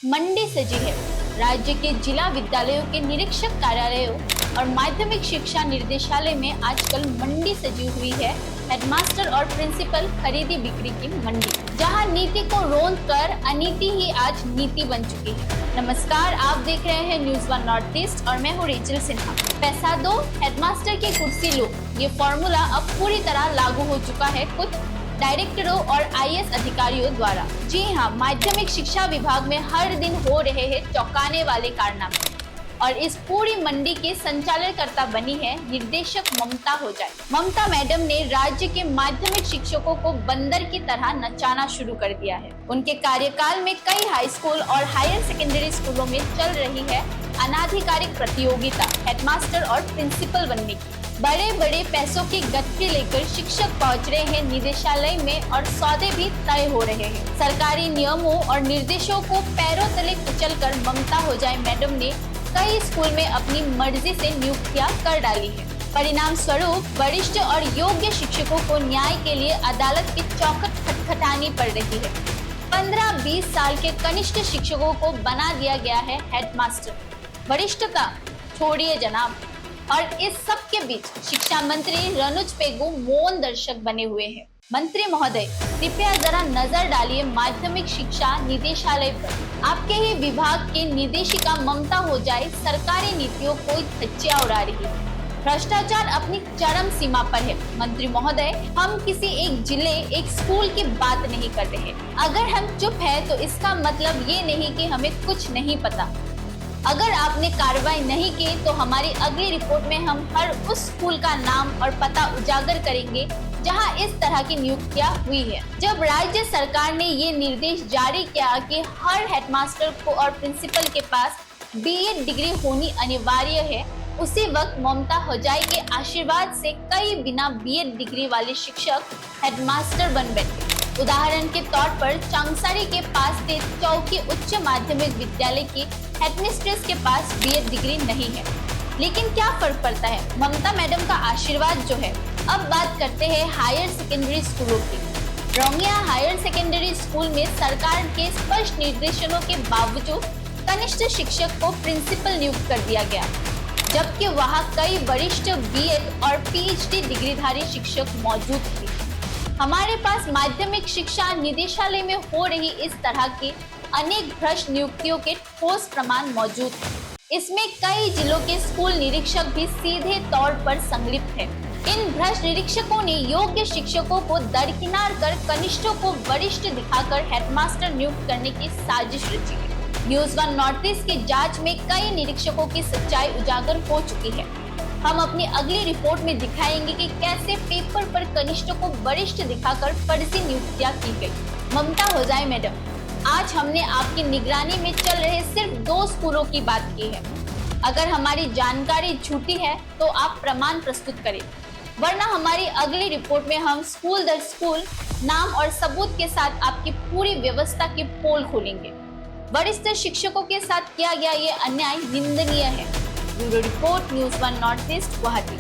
मंडी सजी है। राज्य के जिला विद्यालयों के निरीक्षक कार्यालयों और माध्यमिक शिक्षा निर्देशालय में आजकल मंडी सजी हुई है। हेडमास्टर और प्रिंसिपल खरीदी बिक्री की मंडी, जहां नीति को रौंद कर अनीति ही आज नीति बन चुकी है। नमस्कार, आप देख रहे हैं न्यूज़ 1 नॉर्थ ईस्ट और मैं हूँ रेचल सिन्हा। पैसा दो, हेडमास्टर की कुर्सी लो, ये फॉर्मूला अब पूरी तरह लागू हो चुका है कुछ डायरेक्टरों और आईएएस अधिकारियों द्वारा। जी हाँ, माध्यमिक शिक्षा विभाग में हर दिन हो रहे हैं चौंकाने वाले कारनामे और इस पूरी मंडी के संचालनकर्ता बनी है निर्देशक ममता होजाई। ममता मैडम ने राज्य के माध्यमिक शिक्षकों को बंदर की तरह नचाना शुरू कर दिया है। उनके कार्यकाल में कई हाई स्कूल और हायर सेकेंडरी स्कूलों में चल रही है अनाधिकारिक प्रतियोगिता हेडमास्टर और प्रिंसिपल बनने की। बड़े बड़े पैसों की गठरी लेकर शिक्षक पहुंच रहे हैं निदेशालय में और सौदे भी तय हो रहे हैं। सरकारी नियमों और निर्देशों को पैरों तले कुचलकर ममता होजाई मैडम ने कई स्कूल में अपनी मर्जी से नियुक्तियां कर डाली है। परिणाम स्वरूप वरिष्ठ और योग्य शिक्षकों को न्याय के लिए अदालत की चौखट खटखटानी पड़ रही है। 15-20 साल के कनिष्ठ शिक्षकों को बना दिया गया है हेडमास्टर। वरिष्ठता छोड़िए जनाब। और इस सब के बीच शिक्षा मंत्री रनुज पेगू मौन दर्शक बने हुए हैं। मंत्री महोदय, कृपया जरा नजर डालिए माध्यमिक शिक्षा निदेशालय पर। आपके ही विभाग के निदेशिका ममता होजाई सरकारी नीतियों को धज्जियां उड़ा रही है। भ्रष्टाचार अपनी चरम सीमा पर है। मंत्री महोदय, हम किसी एक जिले, एक स्कूल की बात नहीं कर रहे। अगर हम चुप है तो इसका मतलब ये नहीं कि हमें कुछ नहीं पता। अगर आपने कार्रवाई नहीं की तो हमारी अगली रिपोर्ट में हम हर उस स्कूल का नाम और पता उजागर करेंगे जहां इस तरह की नियुक्तियां हुई है। जब राज्य सरकार ने ये निर्देश जारी किया कि हर हेडमास्टर को और प्रिंसिपल के पास बीएड डिग्री होनी अनिवार्य है, उसी वक्त ममता होजाई के आशीर्वाद से कई बिना बीएड डिग्री वाले शिक्षक हेडमास्टर बन बैठे। उदाहरण के तौर पर चांगसारी के पास स्थित चौकी उच्च माध्यमिक विद्यालय की हेडमिस्ट्रेस के पास बीएड डिग्री नहीं है, लेकिन क्या फर्क पड़ता है, ममता मैडम का आशीर्वाद जो है। अब बात करते हैं हायर सेकेंडरी स्कूलों की। रौंगिया हायर सेकेंडरी स्कूल में सरकार के स्पष्ट निर्देशों के बावजूद कनिष्ठ शिक्षक को प्रिंसिपल नियुक्त कर दिया गया, जबकि वहां कई वरिष्ठ बीएड और पीएचडी डिग्रीधारी शिक्षक मौजूद थे। हमारे पास माध्यमिक शिक्षा निदेशालय में हो रही इस तरह की अनेक भ्रष्ट नियुक्तियों के ठोस प्रमाण मौजूद हैं। इसमें कई जिलों के स्कूल निरीक्षक भी सीधे तौर पर संलिप्त हैं। इन भ्रष्ट निरीक्षकों ने योग्य शिक्षकों को दरकिनार कर कनिष्ठों को वरिष्ठ दिखाकर हेडमास्टर नियुक्त करने की साजिश रची है। न्यूज़ 1 नॉर्थ ईस्ट की जांच में कई निरीक्षकों की सच्चाई उजागर हो चुकी है। हम अपनी अगली रिपोर्ट में दिखाएंगे कि कैसे पेपर पर कनिष्ठों को वरिष्ठ दिखाकर फर्जी नियुक्तियां की गई। ममता होजाई मैडम, आज हमने आपकी निगरानी में चल रहे सिर्फ 2 स्कूलों की बात की है। अगर हमारी जानकारी झूठी है तो आप प्रमाण प्रस्तुत करें, वरना हमारी अगली रिपोर्ट में हम स्कूल दर स्कूल नाम और सबूत के साथ आपकी पूरी व्यवस्था की पोल खोलेंगे। वरिष्ठ शिक्षकों के साथ किया गया ये अन्याय निंदनीय है। Bureau report, news 1 north east, Guwahati.